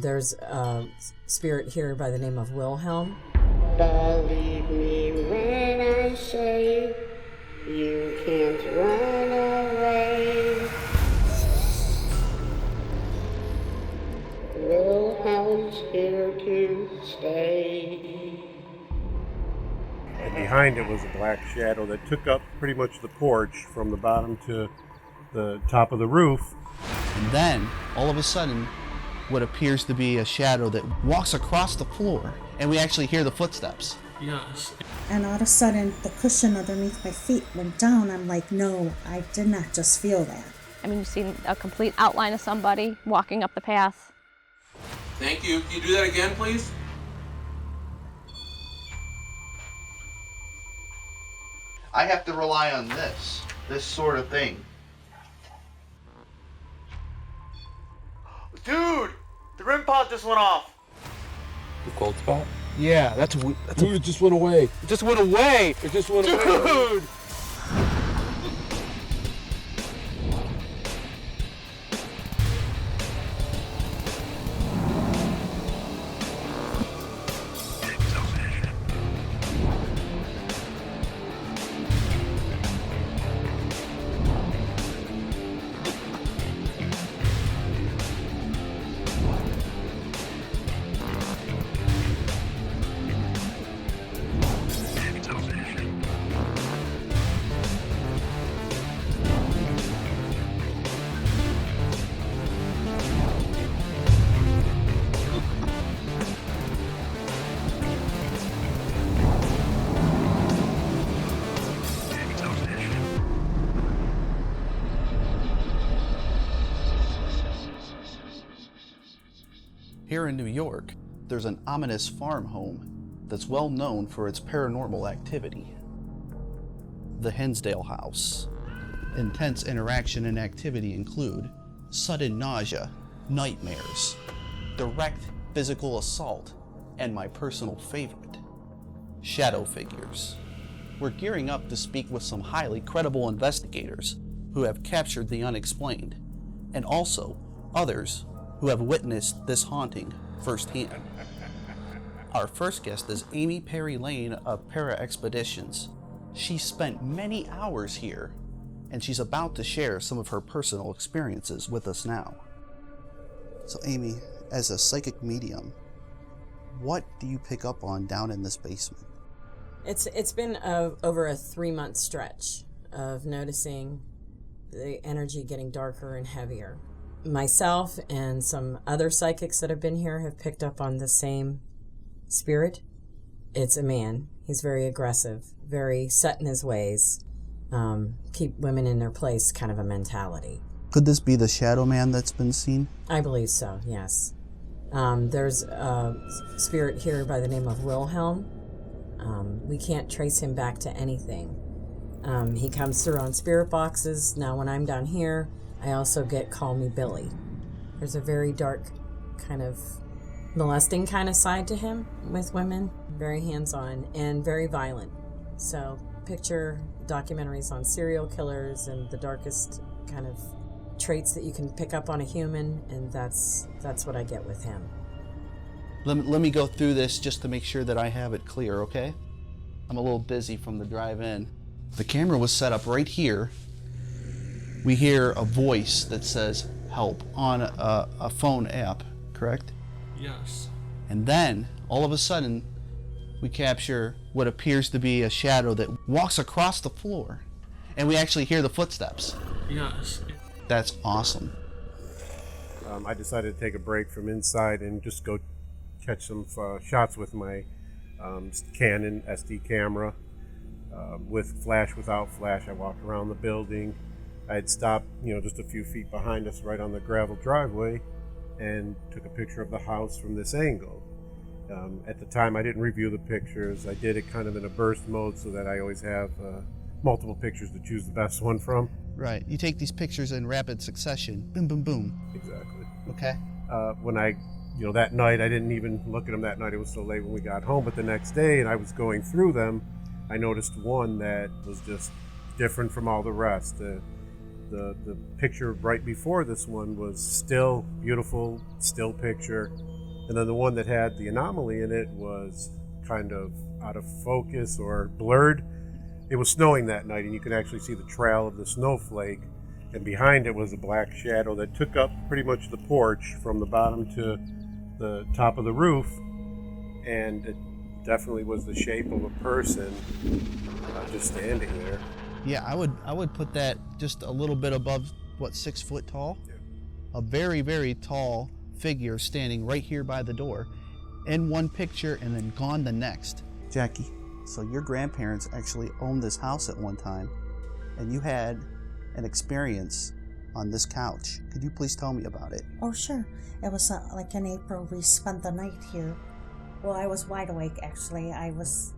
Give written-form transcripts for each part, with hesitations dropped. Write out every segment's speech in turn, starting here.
There's a spirit here by the name of Wilhelm. Believe me when I say you can't run away. Wilhelm's here to stay. And behind it was a black shadow that took up pretty much the porch from the bottom to the top of the roof. And then, all of a sudden, what appears to be a shadow that walks across the floor, and we actually hear the footsteps. Yes. And all of a sudden, the cushion underneath my feet went down. I'm like, no, I did not just feel that. I mean, you see a complete outline of somebody walking up the path. Thank you. Can you do that again, please? I have to rely on this sort of thing. Dude, the REM pod just went off. The cold spot? Yeah, that's It just went away. It just went away. It just went away. Dude. Here in New York, there's an ominous farm home that's well known for its paranormal activity. The Hinsdale House. Intense interaction and activity include sudden nausea, nightmares, direct physical assault, and my personal favorite, shadow figures. We're gearing up to speak with some highly credible investigators who have captured the unexplained, and also others who have witnessed this haunting firsthand. Our first guest is Amy Perry Lane of Para Expeditions. She spent many hours here, and she's about to share some of her personal experiences with us now. So Amy, as a psychic medium, what do you pick up on down in this basement? It's been over a 3-month stretch of noticing the energy getting darker and heavier. Myself and some other psychics that have been here have picked up on the same spirit. It's a man. He's very aggressive, very set in his ways, keep women in their place kind of a mentality. Could this be the shadow man that's been seen? I believe so, yes. There's a spirit here by the name of Wilhelm. We can't trace him back to anything. He comes through on spirit boxes. Now when I'm down here, I also get Call Me Billy. There's a very dark kind of molesting kind of side to him with women. Very hands-on and very violent. So picture documentaries on serial killers and the darkest kind of traits that you can pick up on a human, and that's what I get with him. Let me go through this just to make sure that I have it clear, okay? I'm a little busy from the drive-in. The camera was set up right here. We hear a voice that says help on a phone app, correct? Yes. And then, all of a sudden, we capture what appears to be a shadow that walks across the floor. And we actually hear the footsteps. Yes. That's awesome. I decided to take a break from inside and just go catch some shots with my Canon SD camera. With flash, without flash, I walked around the building. I had stopped, just a few feet behind us right on the gravel driveway and took a picture of the house from this angle. At the time, I didn't review the pictures. I did it kind of in a burst mode so that I always have multiple pictures to choose the best one from. Right. You take these pictures in rapid succession. Boom, boom, boom. Exactly. Okay. When I, that night, I didn't even look at them that night. It was so late when we got home. But the next day, and I was going through them, I noticed one that was just different from all the rest. The picture right before this one was still beautiful, still picture. And then the one that had the anomaly in it was kind of out of focus or blurred. It was snowing that night, and you could actually see the trail of the snowflake, and behind it was a black shadow that took up pretty much the porch from the bottom to the top of the roof, and it definitely was the shape of a person just standing there. Yeah, I would put that just a little bit above, what, 6 foot tall? Yeah. A very, very tall figure standing right here by the door in one picture and then gone the next. Jackie, so your grandparents actually owned this house at one time, and you had an experience on this couch. Could you please tell me about it? Oh, sure. It was like in April. We spent the night here. Well, I was wide awake, actually. I was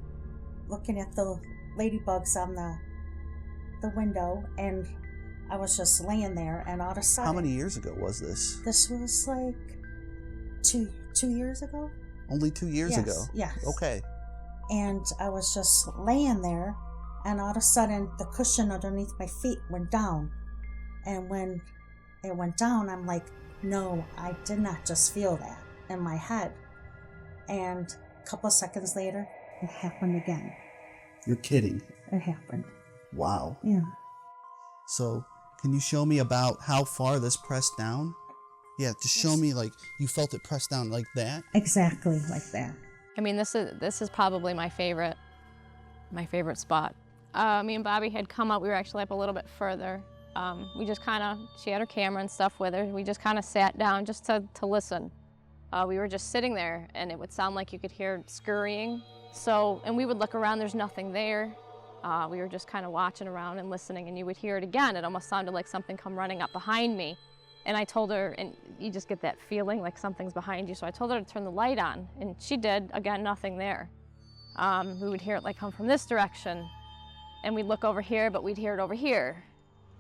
looking at the ladybugs on the window, and I was just laying there, and all of a sudden... How many years ago was this? This was like two years ago. Only 2 years ago? Yes. Okay. And I was just laying there, and all of a sudden the cushion underneath my feet went down. And when it went down, I'm like, no, I did not just feel that in my head. And a couple of seconds later, it happened again. You're kidding. It happened. Wow. Yeah. So, can you show me about how far this pressed down? Yeah, just show me like you felt it press down like that. Exactly like that. I mean, this is probably my favorite spot. Me and Bobby had come up. We were actually up a little bit further. We just kind of, she had her camera and stuff with her. We just kind of sat down just to listen. We were just sitting there, and it would sound like you could hear scurrying. So, and we would look around, there's nothing there. We were just kind of watching around and listening, and you would hear it again. It almost sounded like something come running up behind me. And I told her, and you just get that feeling like something's behind you. So I told her to turn the light on, and she did. Again, nothing there. We would hear it like come from this direction, and we'd look over here, but we'd hear it over here.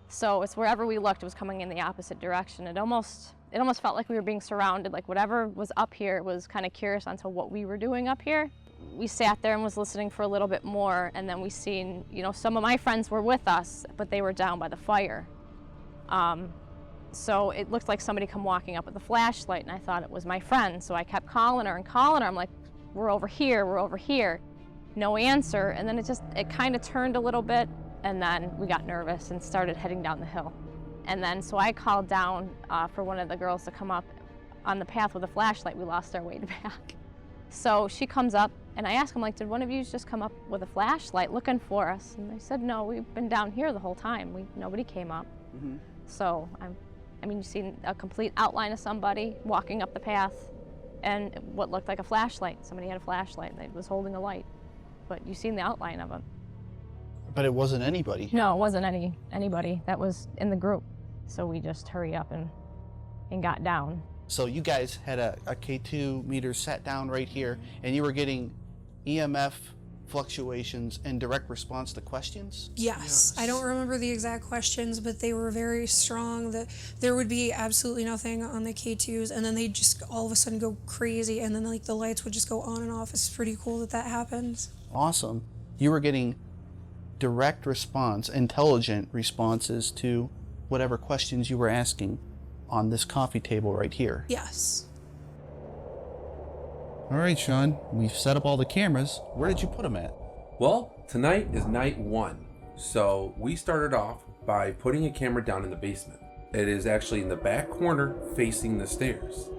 So it's wherever we looked, it was coming in the opposite direction. It almost felt like we were being surrounded, like whatever was up here was kind of curious onto what we were doing up here. We sat there and was listening for a little bit more, and then we seen, some of my friends were with us, but they were down by the fire. So it looked like somebody come walking up with a flashlight, and I thought it was my friend. So I kept calling her. I'm like, we're over here. No answer. And then it kind of turned a little bit, and then we got nervous and started heading down the hill. And then so I called down for one of the girls to come up on the path with a flashlight. We lost our way back. So she comes up, and I asked them, like, did one of you just come up with a flashlight looking for us? And they said, no, we've been down here the whole time. Nobody came up. Mm-hmm. So you see a complete outline of somebody walking up the path, and what looked like a flashlight. Somebody had a flashlight. They was holding a light, but you seen the outline of it. But it wasn't anybody. No, it wasn't anybody that was in the group. So we just hurry up and got down. So you guys had a K2 meter set down right here, and you were getting EMF fluctuations in direct response to questions? Yes. I don't remember the exact questions, but they were very strong. That there would be absolutely nothing on the K2s, and then they'd just all of a sudden go crazy, and then like the lights would just go on and off. It's pretty cool that happens. Awesome. You were getting direct response, intelligent responses to whatever questions you were asking on this coffee table right here. Yes. All right, Sean, we've set up all the cameras. Where did you put them at? Well, tonight is night one. So we started off by putting a camera down in the basement. It is actually in the back corner facing the stairs.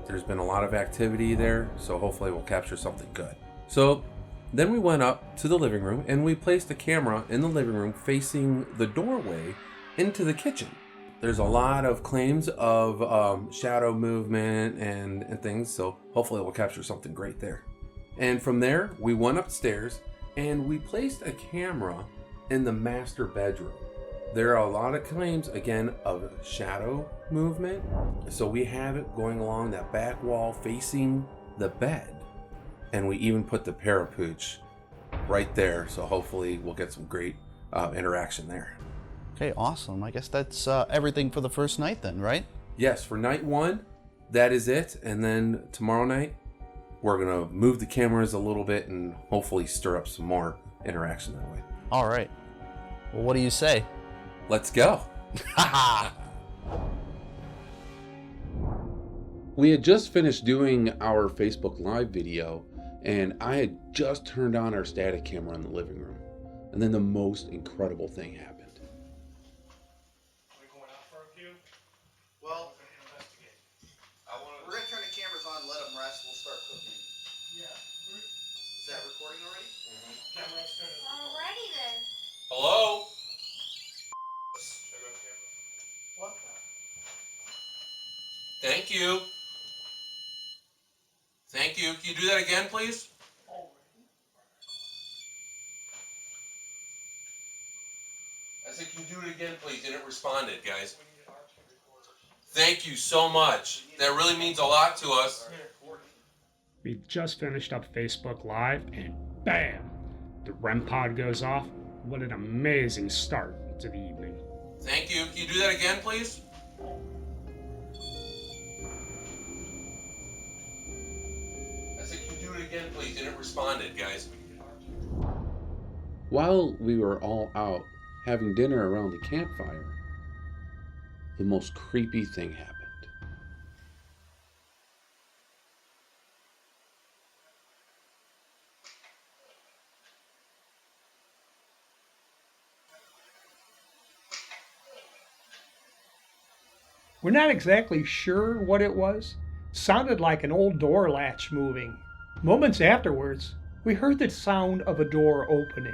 There's been a lot of activity there, so hopefully we'll capture something good. So then we went up to the living room, and we placed a camera in the living room facing the doorway into the kitchen. There's a lot of claims of shadow movement and things, so hopefully we'll capture something great there. And from there, we went upstairs, and we placed a camera in the master bedroom. There are a lot of claims, again, of shadow movement, so we have it going along that back wall facing the bed. And we even put the parapooch right there, so hopefully we'll get some great interaction there. Okay, awesome. I guess that's everything for the first night then, right? Yes, for night one, that is it. And then tomorrow night, we're going to move the cameras a little bit and hopefully stir up some more interaction that way. All right. Well, what do you say? Let's go. We had just finished doing our Facebook Live video, and I had just turned on our static camera in the living room. And then the most incredible thing happened. Well, we're going to turn the cameras on, let them rest, we'll start cooking. Is that recording already? Alrighty then. Hello? What? Thank you. Thank you. Can you do that again, please? I said, can you do it again, please? And it responded, guys. Thank you so much. That really means a lot to us. We just finished up Facebook Live, and bam! The REM pod goes off. What an amazing start to the evening. Thank you. Can you do that again, please? I said, can you do it again, please? And it responded, guys. While we were all out having dinner around the campfire, the most creepy thing happened. We're not exactly sure what it was. Sounded like an old door latch moving. Moments afterwards, we heard the sound of a door opening.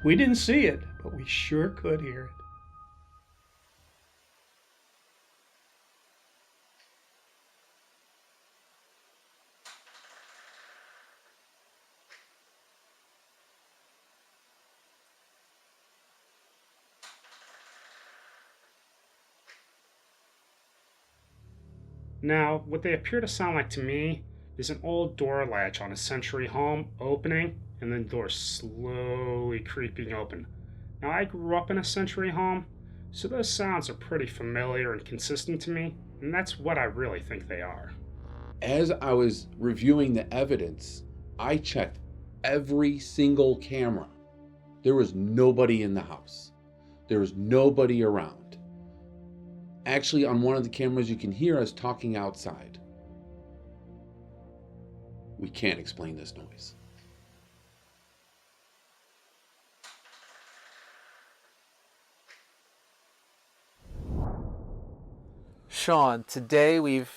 We didn't see it, but we sure could hear it. Now, what they appear to sound like to me is an old door latch on a century home opening and then doors slowly creeping open. Now, I grew up in a century home, so those sounds are pretty familiar and consistent to me, and that's what I really think they are. As I was reviewing the evidence, I checked every single camera. There was nobody in the house. There was nobody around. Actually, on one of the cameras, you can hear us talking outside. We can't explain this noise. Sean, today we've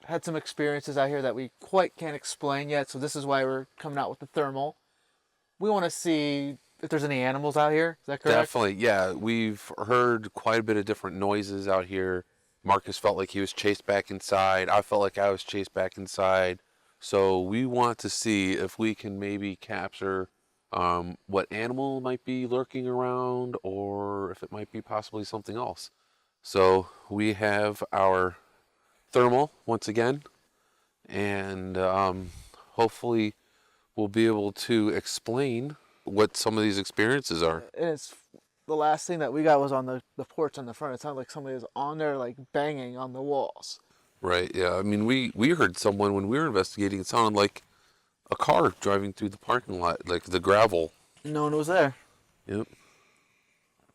had some experiences out here that we quite can't explain yet, so this is why we're coming out with the thermal. We want to see if there's any animals out here. Is that correct? Definitely, yeah. We've heard quite a bit of different noises out here. Marcus felt like he was chased back inside. I felt like I was chased back inside. So we want to see if we can maybe capture what animal might be lurking around, or if it might be possibly something else. So we have our thermal once again, and hopefully we'll be able to explain what some of these experiences are. And it's the last thing that we got was on the porch on the front. It sounded like somebody was on there like banging on the walls. Right, yeah. I mean, we heard someone when we were investigating. It sounded like a car driving through the parking lot, like the gravel. No one was there. Yep.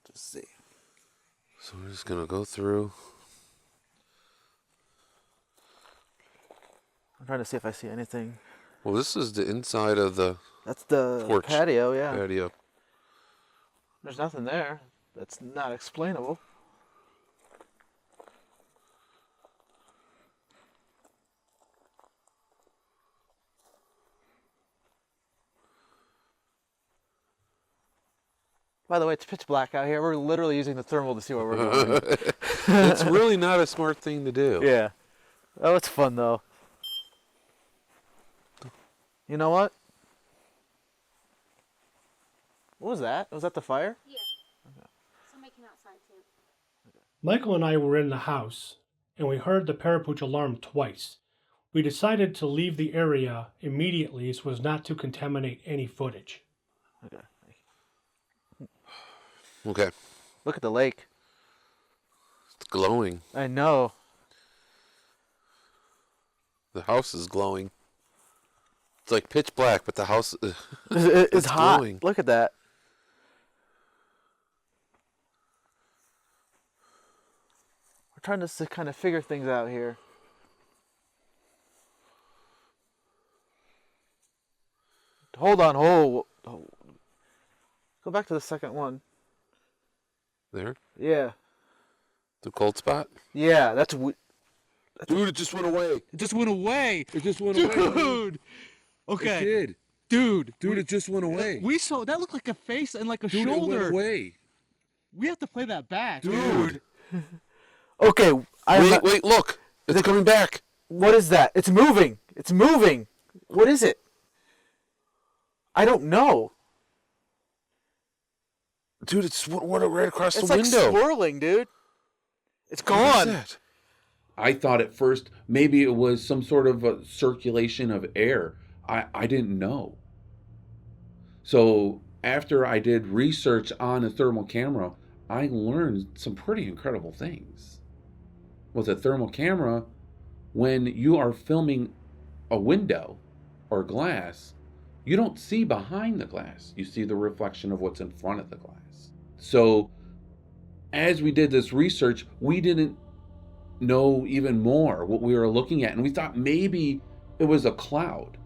Let's see. So we're just gonna go through. I'm trying to see if I see anything. Well, this is the inside of the That's the porch. patio, yeah. Patio. There's nothing there. That's not explainable. By the way, it's pitch black out here. We're literally using the thermal to see where we're going. It's really not a smart thing to do. Yeah. Oh, it's fun though. You know what? What was that? Was that the fire? Yeah. Okay. Somebody came outside too. Michael and I were in the house, and we heard the parapooch alarm twice. We decided to leave the area immediately so as not to contaminate any footage. Okay. Okay. Look at the lake. It's glowing. I know. The house is glowing. It's like pitch black, but the house it's hot. glowing. Look at that. We're trying to kind of figure things out here. Hold on. Hold. Go back to the second one. There? Yeah. The cold spot? Yeah, that's... Dude, it just went away. It just went away. It just went Dude. away. Dude. Okay. It did. Dude. Dude, it just went away. We saw... That looked like a face and like a Dude, shoulder. it went away. We have to play that back. Dude. Okay. Wait, look. It's coming back. What is that? It's moving. It's moving. What is it? I don't know. Dude, it's went right across the It's like window. swirling, dude. It's What gone. is that? I thought at first maybe it was some sort of a circulation of air. I didn't know. So after I did research on a thermal camera, I learned some pretty incredible things. With a thermal camera, when you are filming a window or glass, you don't see behind the glass. You see the reflection of what's in front of the glass. So as we did this research, we didn't know even more what we were looking at, and we thought maybe it was a cloud.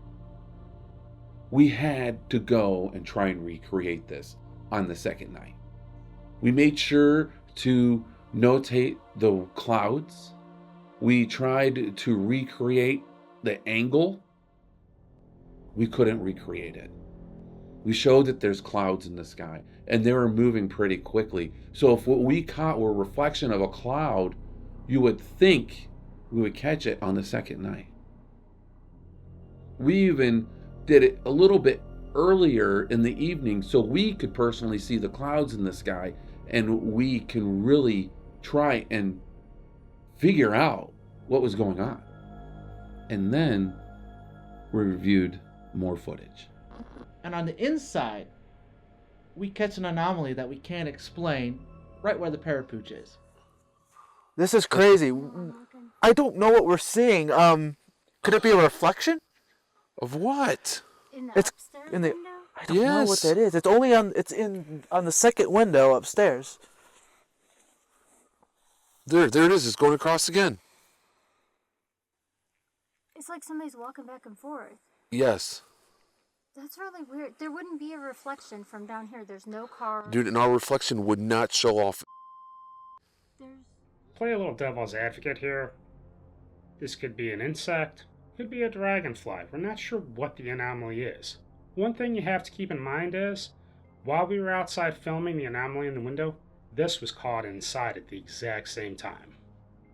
We had to go and try and recreate this on the second night. We made sure to notate the clouds. We tried to recreate the angle. We couldn't recreate it. We showed that there's clouds in the sky, and they were moving pretty quickly. So if what we caught were a reflection of a cloud, you would think we would catch it on the second night. We even did it a little bit earlier in the evening so we could personally see the clouds in the sky, and we can really try and figure out what was going on. And then we reviewed more footage. And on the inside, we catch an anomaly that we can't explain right where the parapooch is. This is crazy. I don't know what we're seeing. Could it be a reflection? Of what? It's in the. I don't know what that is. It's only on. It's on the second window upstairs. There it is. It's going across again. It's like somebody's walking back and forth. Yes. That's really weird. There wouldn't be a reflection from down here. There's no car. Dude, and our reflection would not show off. Play a little devil's advocate here. This could be an insect, could be a dragonfly. We're not sure what the anomaly is. One thing you have to keep in mind is, while we were outside filming the anomaly in the window, this was caught inside at the exact same time.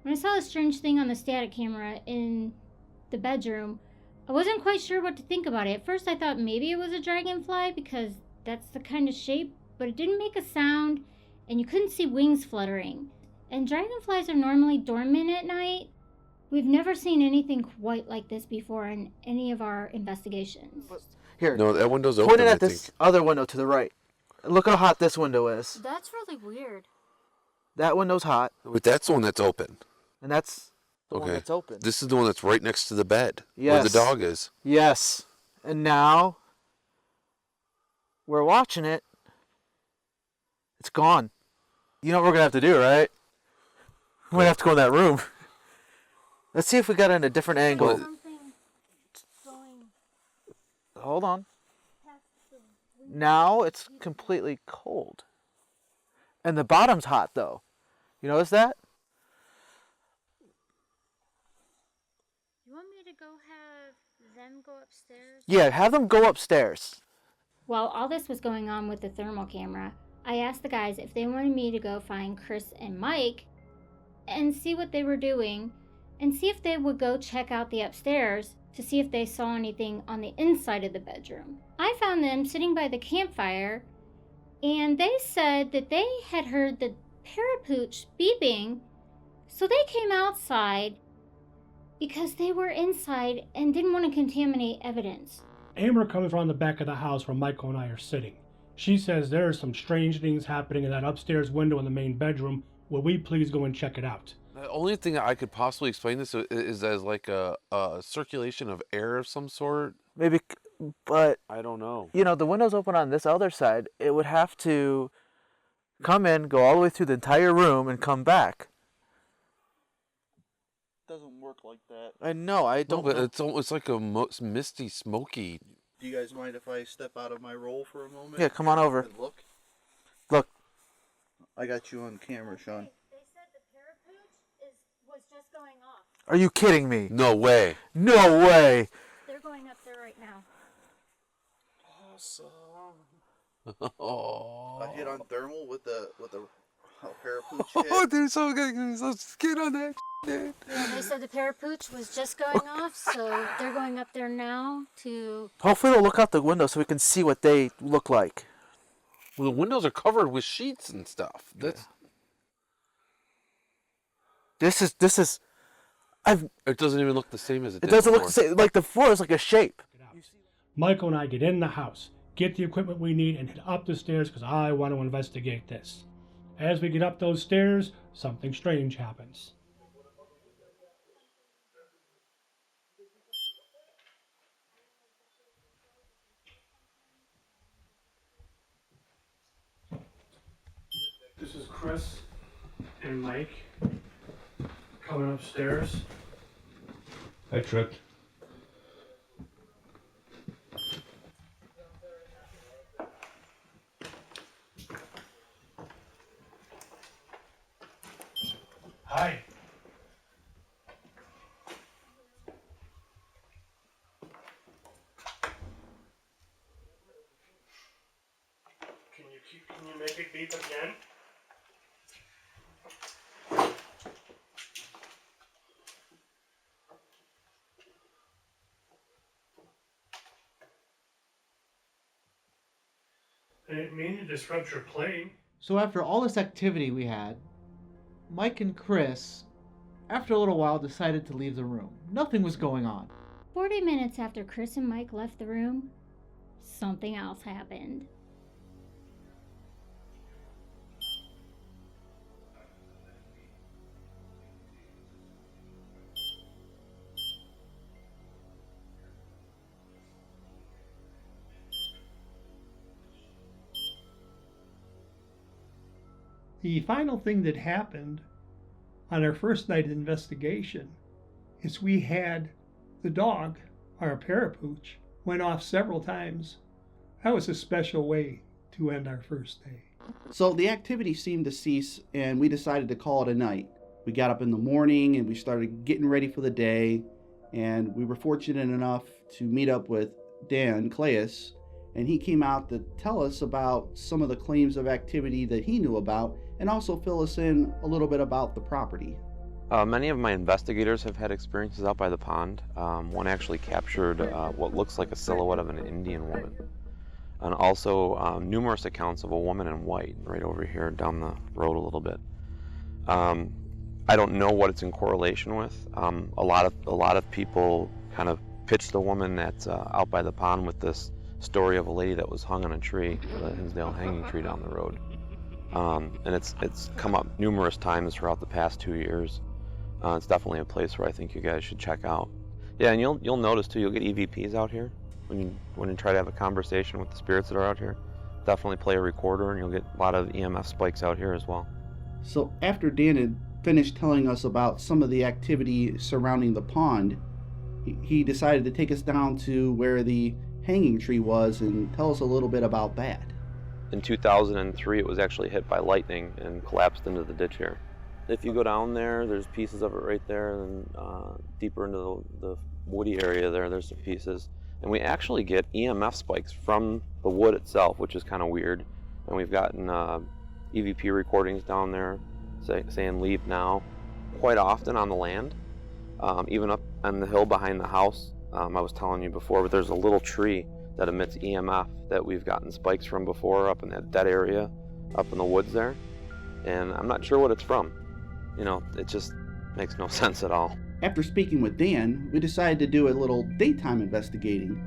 When I saw the strange thing on the static camera in the bedroom, I wasn't quite sure what to think about it. At first I thought maybe it was a dragonfly because that's the kind of shape, but it didn't make a sound and you couldn't see wings fluttering. And dragonflies are normally dormant at night. We've never seen anything quite like this before in any of our investigations. Here. No, that window's open. Pointing I at this think. other window to the right. Look how hot this window is. That's really weird. That window's hot. But that's the one that's open. And that's the one that's open. This is the one that's right next to the bed. Yes. Where the dog is. Yes. And now we're watching it. It's gone. You know what we're gonna have to do, right? We're gonna have to go in that room. Let's see if we got it in a different angle. Hold on. Now it's completely cold. And the bottom's hot though. You notice that? You want me to go have them go upstairs? Yeah, have them go upstairs. While all this was going on with the thermal camera, I asked the guys if they wanted me to go find Chris and Mike and see what they were doing and see if they would go check out the upstairs to see if they saw anything on the inside of the bedroom. I found them sitting by the campfire and they said that they had heard the parapooch beeping, so they came outside because they were inside and didn't want to contaminate evidence. Amber comes around the back of the house where Michael and I are sitting. She says there are some strange things happening in that upstairs window in the main bedroom. Will we please go and check it out? The only thing I could possibly explain this is as like a circulation of air of some sort. Maybe, but I don't know. You know, the window's open on this other side. It would have to come in, go all the way through the entire room, and come back. Doesn't work like that. I know. I don't. No, but it's like a misty, smoky. Do you guys mind if I step out of my role for a moment? Yeah, come on over. And look. Look. I got you on camera, Sean. They said the parapooch was just going off. Are you kidding me? No way. No way. They're going up there right now. Awesome. I hit on thermal with the parapooch hit. Oh, dude, so good. So skin on that dude. Yeah, they said the parapooch was just going off, so they're going up there now to... Hopefully they'll look out the window so we can see what they look like. Well, the windows are covered with sheets and stuff. That's... This is... It doesn't even look the same as it It did doesn't look before. the same. Like the floor is like a shape. Michael and I get in the house, get the equipment we need, and head up the stairs because I want to investigate this. As we get up those stairs, something strange happens. This is Chris and Mike coming upstairs. I tripped. Hi. Can you make it beep again? I didn't mean to disrupt your playing. So after all this activity we had, Mike and Chris, after a little while, decided to leave the room. Nothing was going on. 40 minutes after Chris and Mike left the room, something else happened. The final thing that happened on our first night of investigation is we had the dog, our parapooch, went off several times. That was a special way to end our first day. So the activity seemed to cease, and we decided to call it a night. We got up in the morning and we started getting ready for the day, and we were fortunate enough to meet up with Dan Claes, and he came out to tell us about some of the claims of activity that he knew about, and also fill us in a little bit about the property. Many of my investigators have had experiences out by the pond. One actually captured what looks like a silhouette of an Indian woman. And also numerous accounts of a woman in white right over here down the road a little bit. I don't know what it's in correlation with. A lot of people kind of pitch the woman that's out by the pond with this story of a lady that was hung on a tree, the Hinsdale hanging tree down the road. And it's come up numerous times throughout the past 2 years. It's definitely a place where I think you guys should check out. Yeah, and you'll notice too, you'll get EVPs out here when you try to have a conversation with the spirits that are out here. Definitely play a recorder, and you'll get a lot of EMF spikes out here as well. So after Dan had finished telling us about some of the activity surrounding the pond, he decided to take us down to where the hanging tree was and tell us a little bit about that. In 2003, it was actually hit by lightning and collapsed into the ditch here. If you go down there, there's pieces of it right there, and deeper into the woody area there's some pieces. And we actually get EMF spikes from the wood itself, which is kind of weird. And we've gotten EVP recordings down there saying leave now quite often on the land. Even up on the hill behind the house, I was telling you before, but there's a little tree that emits EMF that we've gotten spikes from before up in that area, up in the woods there. And I'm not sure what it's from. You know, it just makes no sense at all. After speaking with Dan, we decided to do a little daytime investigating.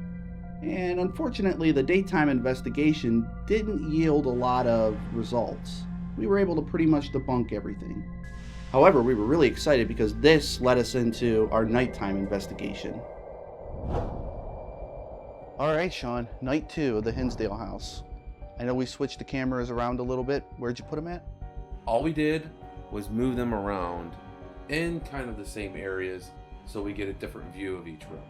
And unfortunately, the daytime investigation didn't yield a lot of results. We were able to pretty much debunk everything. However, we were really excited because this led us into our nighttime investigation. All right, Sean, night 2 of the Hinsdale House. I know we switched the cameras around a little bit. Where'd you put them at? All we did was move them around in kind of the same areas so we get a different view of each room.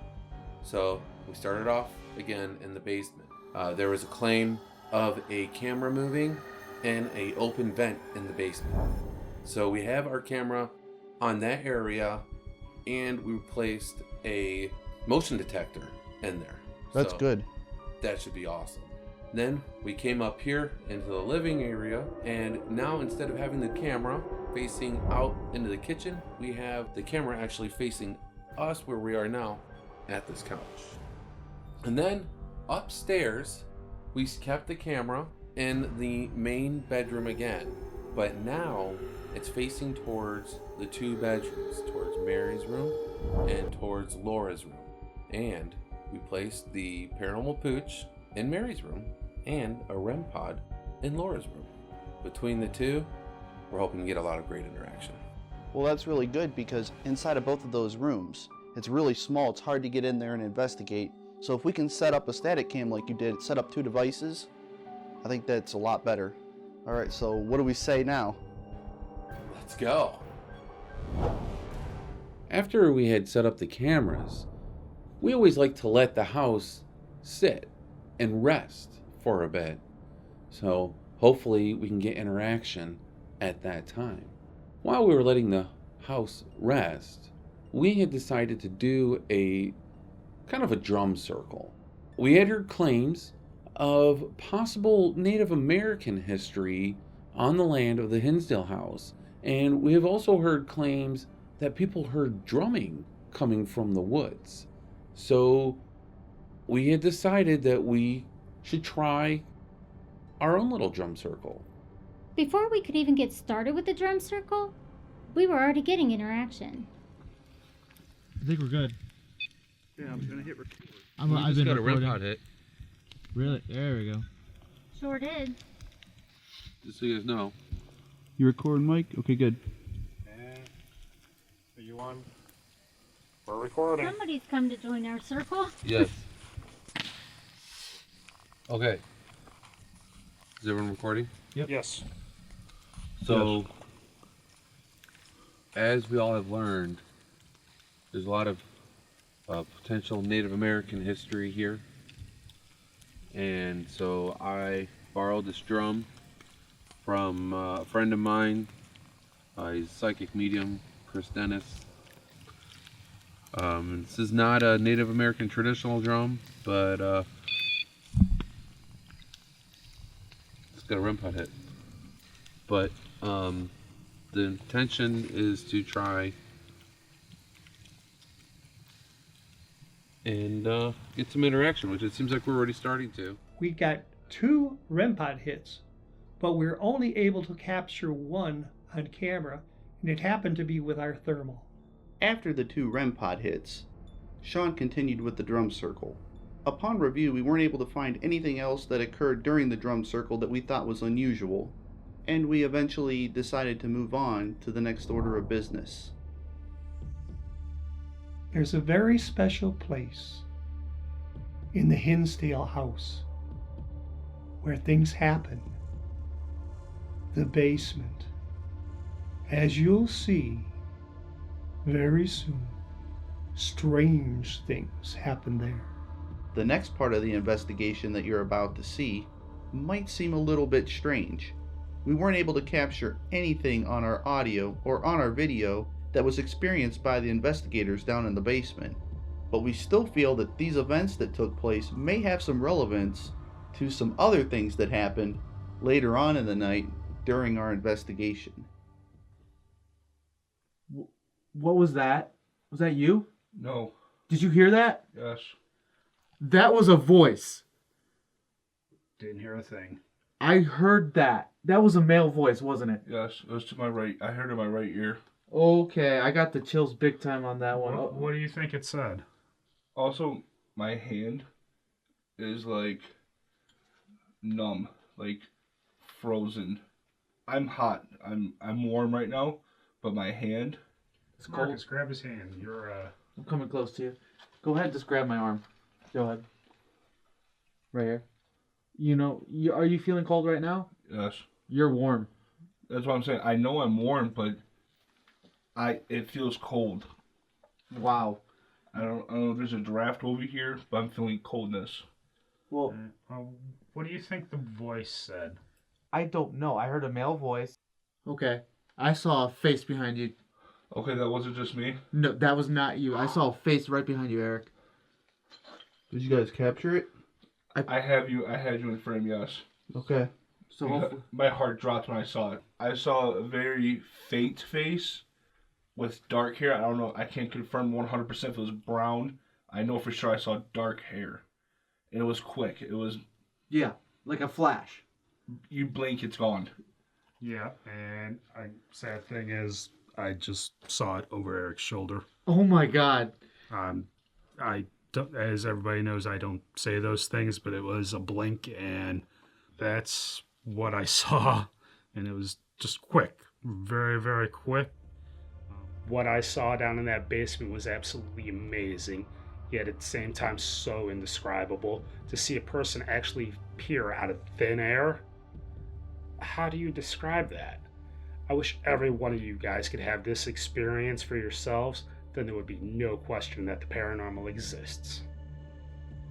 So we started off again in the basement. There was a claim of a camera moving and a open vent in the basement. So we have our camera on that area, and we placed a motion detector in there. That's So good. That should be awesome. Then we came up here into the living area, and now instead of having the camera facing out into the kitchen, we have the camera actually facing us where we are now at this couch. And then upstairs, we kept the camera in the main bedroom again, but now it's facing towards the two bedrooms, towards Mary's room and towards Laura's room. And we placed the paranormal pooch in Mary's room and a REM pod in Laura's room. Between the two, we're hoping to get a lot of great interaction. Well, that's really good because inside of both of those rooms, it's really small. It's hard to get in there and investigate. So if we can set up a static cam like you did, set up 2 devices, I think that's a lot better. All right, so what do we say now? Let's go. After we had set up the cameras, we always like to let the house sit and rest for a bit. So hopefully we can get interaction at that time. While we were letting the house rest, we had decided to do a kind of a drum circle. We had heard claims of possible Native American history on the land of the Hinsdale House, and we have also heard claims that people heard drumming coming from the woods. So we had decided that we should try our own little drum circle. Before we could even get started with the drum circle, we were already getting interaction. I think we're good. Yeah, I was gonna hit record. I've been recording. REM hit. Really? There we go. Sure did. Just so you guys know. You recording, Mike? Okay, good. And are you on? We're recording. Somebody's come to join our circle. Yes. Okay. Is everyone recording? Yep. Yes. So, as we all have learned, there's a lot of potential Native American history here. And so I borrowed this drum from a friend of mine. He's a psychic medium, Chris Dennis. This is not a Native American traditional drum, but it's got a REM pod hit. But the intention is to try and get some interaction, which it seems like we're already starting to. We got 2 REM pod hits, but we're only able to capture 1 on camera, and it happened to be with our thermal. After the 2 REM pod hits, Sean continued with the drum circle. Upon review, we weren't able to find anything else that occurred during the drum circle that we thought was unusual, and we eventually decided to move on to the next order of business. There's a very special place in the Hinsdale House where things happen. The basement. As you'll see very soon, strange things happen there. The next part of the investigation that you're about to see might seem a little bit strange. We weren't able to capture anything on our audio or on our video that was experienced by the investigators down in the basement, but we still feel that these events that took place may have some relevance to some other things that happened later on in the night during our investigation. What was that? Was that you? No. Did you hear that? Yes. That was a voice. Didn't hear a thing. I heard that. That was a male voice, wasn't it? Yes, it was to my right. I heard it in my right ear. Okay, I got the chills big time on that one. What do you think it said? Also, my hand is like numb, like frozen. I'm hot. I'm warm right now, but my hand. It's cold. Marcus, grab his hand. You're I'm coming close to you. Go ahead, just grab my arm. Go ahead. Right here. You know, are you feeling cold right now? Yes. You're warm. That's what I'm saying. I know I'm warm, but it feels cold. Wow. I don't know if there's a draft over here, but I'm feeling coldness. Well, What do you think the voice said? I don't know. I heard a male voice. Okay. I saw a face behind you. Okay, that wasn't just me? No, that was not you. I saw a face right behind you, Eric. Did you guys capture it? I had you in frame, yes. Okay. So Because my heart dropped when I saw it. I saw a very faint face with dark hair. I don't know. I can't confirm 100% if it was brown. I know for sure I saw dark hair. And it was quick. It was... Yeah, like a flash. You blink, it's gone. Yeah, and sad thing is, I just saw it over Eric's shoulder. Oh my god. I don't, as everybody knows, I don't say those things, but it was a blink, and that's what I saw, and it was just quick, very, very quick. What I saw down in that basement was absolutely amazing, yet at the same time so indescribable. To see a person actually appear out of thin air, how do you describe that? I wish every one of you guys could have this experience for yourselves, then there would be no question that the paranormal exists.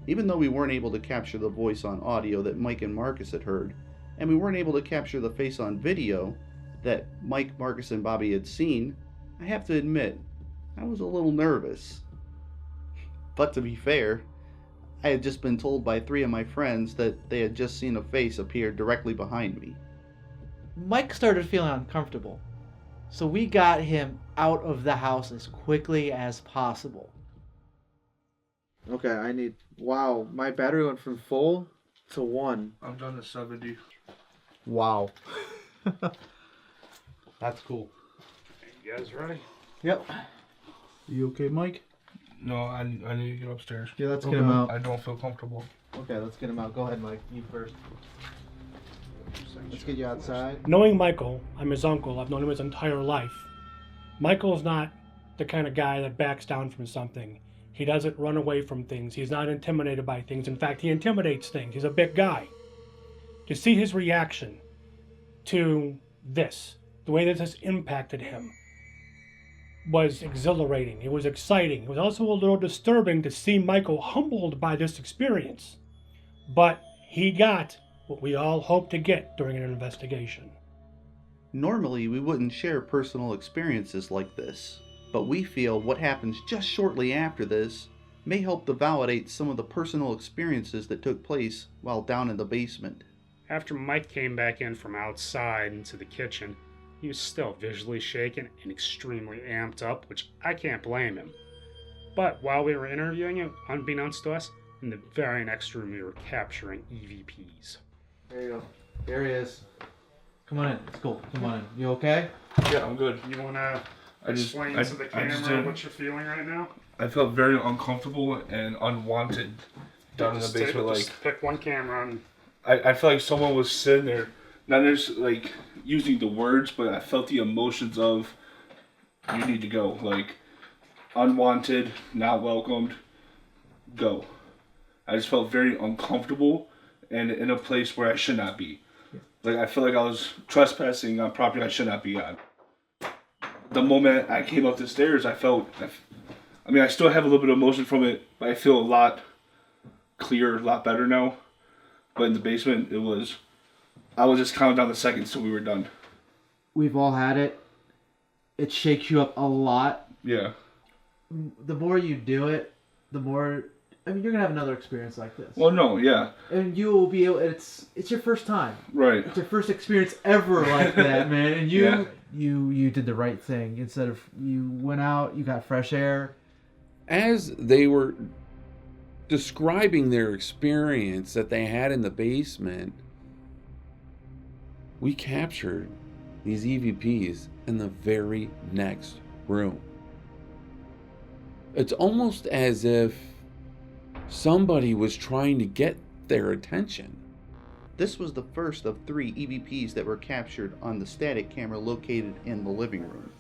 Even though we weren't able to capture the voice on audio that Mike and Marcus had heard, and we weren't able to capture the face on video that Mike, Marcus, and Bobby had seen, I have to admit, I was a little nervous. But to be fair, I had just been told by 3 of my friends that they had just seen a face appear directly behind me. Mike started feeling uncomfortable, so we got him out of the house as quickly as possible. Okay, wow, my battery went from full to 1. I'm done at 70. Wow. That's cool. You guys ready? Yep. You okay, Mike? No, I need to get upstairs. Yeah, let's get him out. I don't feel comfortable. Okay, let's get him out. Go ahead, Mike. You first. Let's get you outside. Knowing Michael, I'm his uncle. I've known him his entire life. Michael's not the kind of guy that backs down from something. He doesn't run away from things. He's not intimidated by things. In fact, he intimidates things. He's a big guy. To see his reaction to this, the way that this impacted him, was exhilarating. It was exciting. It was also a little disturbing to see Michael humbled by this experience. But he got what we all hope to get during an investigation. Normally, we wouldn't share personal experiences like this, but we feel what happens just shortly after this may help to validate some of the personal experiences that took place while down in the basement. After Mike came back in from outside into the kitchen, he was still visually shaken and extremely amped up, which I can't blame him. But while we were interviewing him, unbeknownst to us, in the very next room we were capturing EVPs. There you go. There he is. Come on in. It's cool. Come on in. You okay? Yeah, I'm good. You want to explain to the camera what you're feeling right now? I felt very uncomfortable and unwanted down in the basement. Just pick one camera and... I felt like someone was sitting there, not just like using the words, but I felt the emotions of, you need to go. Like, unwanted, not welcomed, go. I just felt very uncomfortable and in a place where I should not be. Like, I feel like I was trespassing on property I should not be on. The moment I came up the stairs, I felt, I still have a little bit of emotion from it, but I feel a lot clearer, a lot better now. But in the basement, I was just counting down the seconds till we were done. We've all had it. It shakes you up a lot. Yeah. The more you do it, the more... you're going to have another experience like this. Well, no, yeah. And you will be able... It's your first time. Right. It's your first experience ever like that, man. And Yeah. you did the right thing. Instead of... You went out, you got fresh air. As they were describing their experience that they had in the basement, we captured these EVPs in the very next room. It's almost as if somebody was trying to get their attention. This was the first of 3 EVPs that were captured on the static camera located in the living room.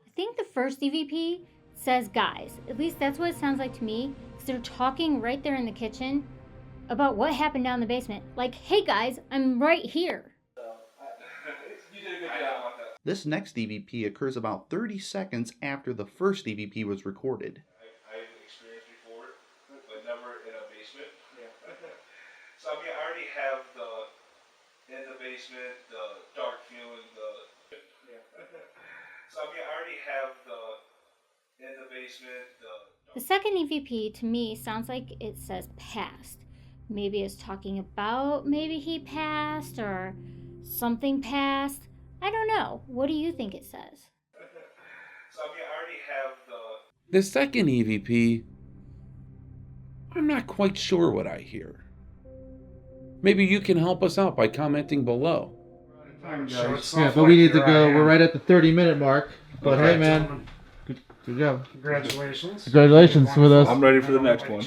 I think the first EVP says guys. At least that's what it sounds like to me, because they're talking right there in the kitchen about what happened down in the basement. Like, hey guys, I'm right here. You did a good job. This next EVP occurs about 30 seconds after the first EVP was recorded. I've experienced before, but never in a basement. Yeah. So I mean, I already have in the basement, the dark feeling, So I mean, I already have in the basement, The second EVP to me sounds like it says past. Maybe it's talking about maybe he passed or something passed. I don't know. What do you think it says? So I mean, I already have The second EVP, I'm not quite sure what I hear. Maybe you can help us out by commenting below. Yeah, but we need to go. We're right at the 30-minute mark. But Okay, hey, man, gentlemen. good job. Congratulations. Congratulations with us. I'm ready for the next one.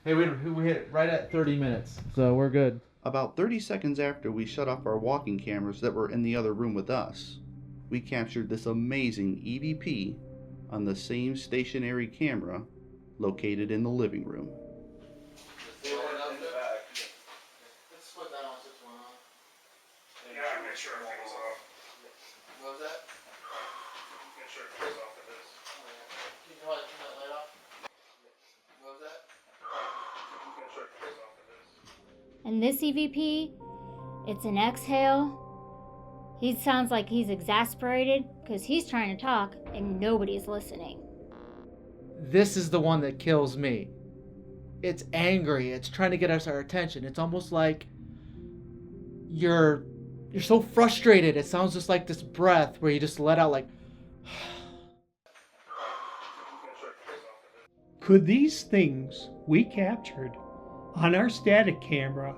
Hey, we hit right at 30 minutes, so we're good. About 30 seconds after we shut off our walking cameras that were in the other room with us, we captured this amazing EVP on the same stationary camera located in the living room. Yeah, make sure everything's off. What was that? Make sure everything's off of this. Can you turn that light off? What was that? Make sure everything's off of this. And this EVP, it's an exhale. He sounds like he's exasperated because he's trying to talk and nobody's listening. This is the one that kills me. It's angry. It's trying to get us our attention. It's almost like you're so frustrated. It sounds just like this breath where you just let out like. Could these things we captured on our static camera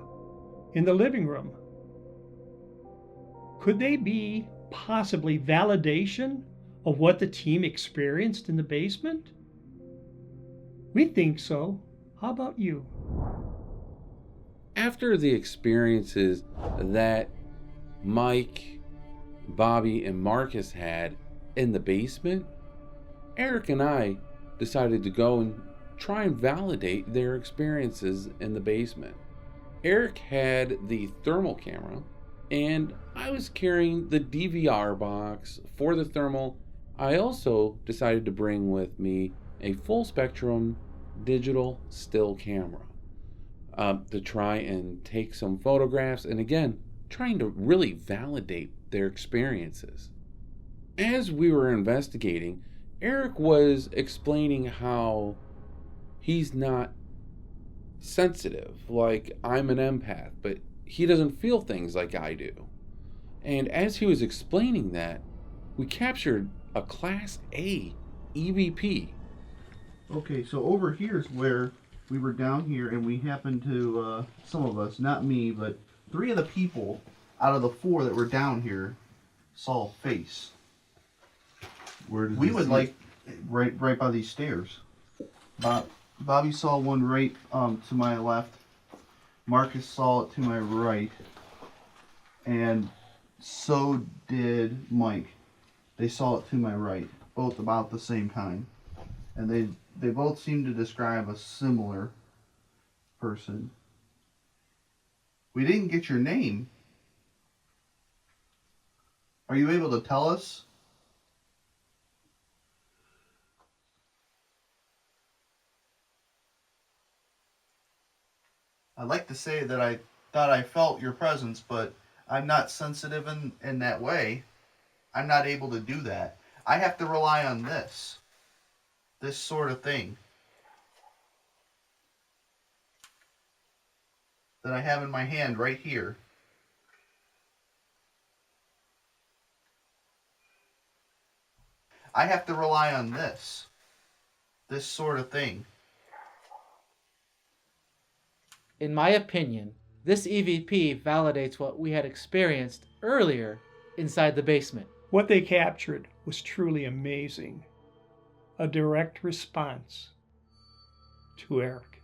in the living room, could they be possibly validation of what the team experienced in the basement? We think so. How about you? After the experiences that Mike, Bobby, and Marcus had in the basement, Eric and I decided to go and try and validate their experiences in the basement. Eric had the thermal camera, and I was carrying the DVR box for the thermal. I also decided to bring with me a full spectrum digital still camera to try and take some photographs, and again, trying to really validate their experiences. As we were investigating, Eric was explaining how he's not sensitive, like I'm an empath, but he doesn't feel things like I do. And as he was explaining that, we captured a Class A EVP. Okay, so over here is where we were down here, and we happened to, some of us, not me, but 3 of the people out of the 4 that were down here saw a face. Where did We you would see like it? right by these stairs. Bobby saw one right to my left. Marcus saw it to my right, and so did Mike. They saw it to my right, both about the same time, and they both seem to describe a similar person. We didn't get your name. Are you able to tell us? I'd like to say that I thought I felt your presence, but I'm not sensitive in that way. I'm not able to do that. I have to rely on this sort of thing that I have in my hand right here. I have to rely on this sort of thing. In my opinion, this EVP validates what we had experienced earlier inside the basement. What they captured was truly amazing. A direct response to Eric.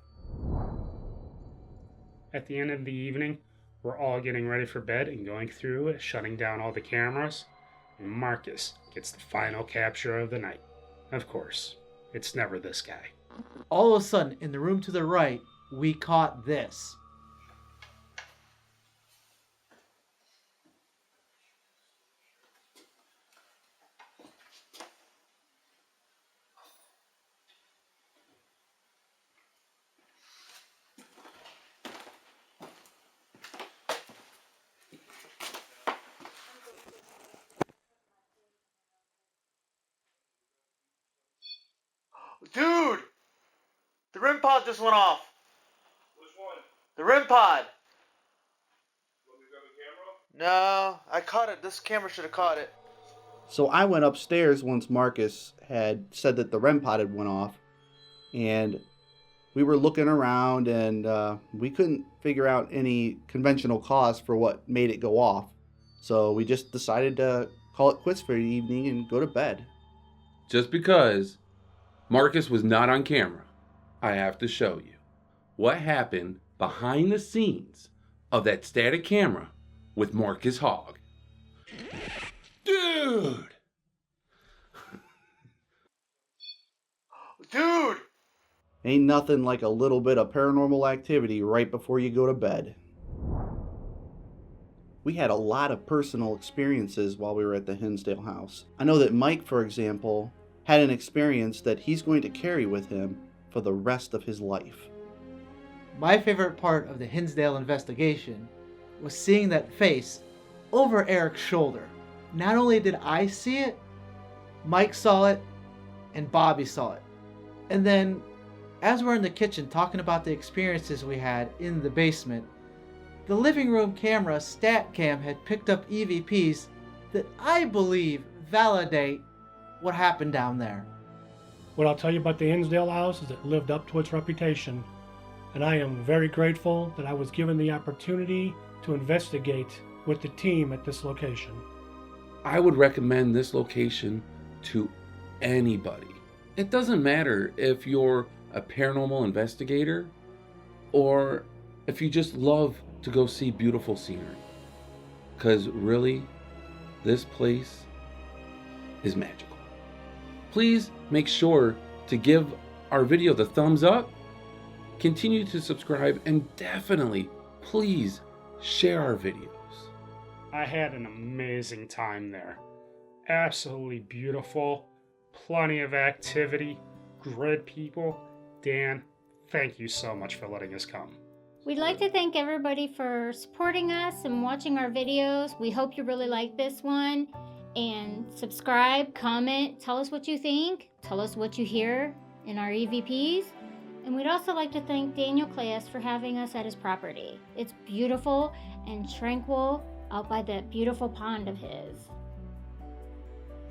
At the end of the evening, we're all getting ready for bed and going through, shutting down all the cameras, and Marcus gets the final capture of the night. Of course, it's never this guy. All of a sudden, in the room to the right, we caught this. Dude! The REM pod just went off. Which one? The REM pod. What, we got a camera? No, I caught it. This camera should have caught it. So I went upstairs once Marcus had said that the REM pod had went off, and we were looking around, and we couldn't figure out any conventional cause for what made it go off. So we just decided to call it quits for the evening and go to bed. Just because Marcus was not on camera, I have to show you what happened behind the scenes of that static camera with Marcus Hogg. Dude! Dude! Ain't nothing like a little bit of paranormal activity right before you go to bed. We had a lot of personal experiences while we were at the Hinsdale House. I know that Mike, for example, had an experience that he's going to carry with him for the rest of his life. My favorite part of the Hinsdale investigation was seeing that face over Eric's shoulder. Not only did I see it, Mike saw it, and Bobby saw it. And then, as we're in the kitchen talking about the experiences we had in the basement, the living room camera StatCam had picked up EVPs that I believe validate what happened down there. What I'll tell you about the Hinsdale House is it lived up to its reputation, and I am very grateful that I was given the opportunity to investigate with the team at this location. I would recommend this location to anybody. It doesn't matter if you're a paranormal investigator or if you just love to go see beautiful scenery. Because really, this place is magical. Please make sure to give our video the thumbs up, continue to subscribe, and definitely, please, share our videos. I had an amazing time there. Absolutely beautiful. Plenty of activity. Great people. Dan, thank you so much for letting us come. We'd like to thank everybody for supporting us and watching our videos. We hope you really like this one. And subscribe, comment, tell us what you think. Tell us what you hear in our EVPs. And we'd also like to thank Daniel Claes for having us at his property. It's beautiful and tranquil out by that beautiful pond of his.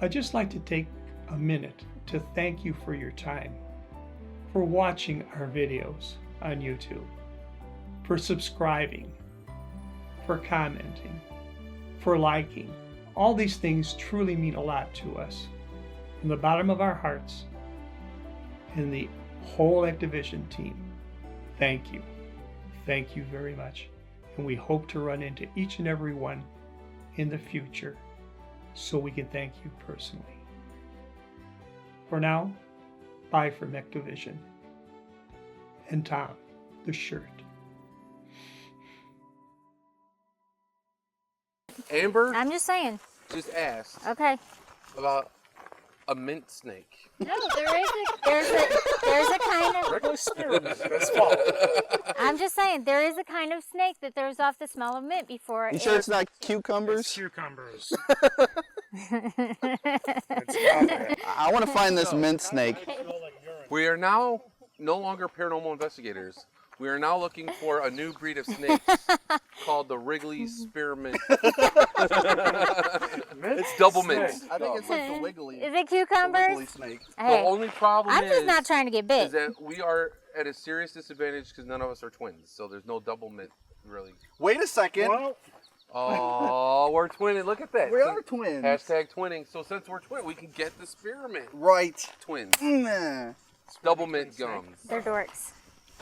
I'd just like to take a minute to thank you for your time, for watching our videos on YouTube, for subscribing, for commenting, for liking. All these things truly mean a lot to us. From the bottom of our hearts and the whole EctoVision team, thank you. Thank you very much. And we hope to run into each and every one in the future so we can thank you personally. For now, bye from EctoVision. And Tom, the shirt. Amber I'm just saying. just asked Okay. about a mint snake. No, there's a kind of Regular spirit. That's fall. I'm just saying there is a kind of snake that throws off the smell of mint before You sure it's not cucumbers? It's cucumbers. I want to find this mint snake. We are now no longer paranormal investigators. We are now looking for a new breed of snakes called the Wrigley Spearmint. It's double mint. I think it's like the wiggly. Is it cucumbers? Wiggly snake. Hey, The only problem I'm just is, not trying to get bit. is that we are at a serious disadvantage because none of us are twins. So there's no double mint, really. Wait a second. Oh, we're twinning. Look at that. We are twins. Hashtag twinning. So since we're twins, we can get the spearmint Right. twins. Nah. Double mint gums. They're dorks.